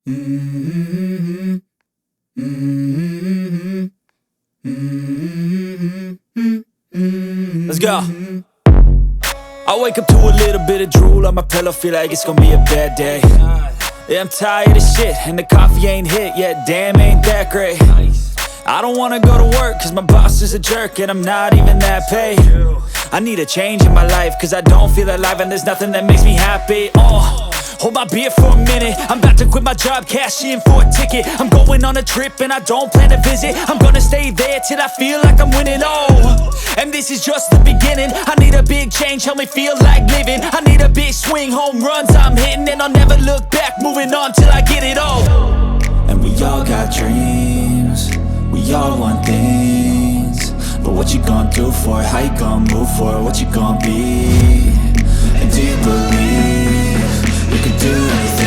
Mm-hmm. Mm-hmm. Mm-hmm. Let's go. I wake up to a little bit of drool on my pillow, feel like it's gonna be a bad day. Yeah, I'm tired of shit, and the coffee ain't hit yet, damn, ain't that great. I don't wanna go to work, cause my boss is a jerk, and I'm not even that paid. I need a change in my life, cause I don't feel alive, and there's nothing that makes me happy. Hold my beer for a minute, I'm about to quit my job, cash in for a ticket. I'm going on a trip and I don't plan to visit. I'm gonna stay there till I feel like I'm winning, and this is just the beginning. I need a big change, help me feel like living. I need a big swing, home runs I'm hitting, and I'll never look back, moving on till I get it all. And we all got dreams, we all want things, but what you gonna do for it? How you gonna move for it? What you gonna be? And do you believe you can do anything?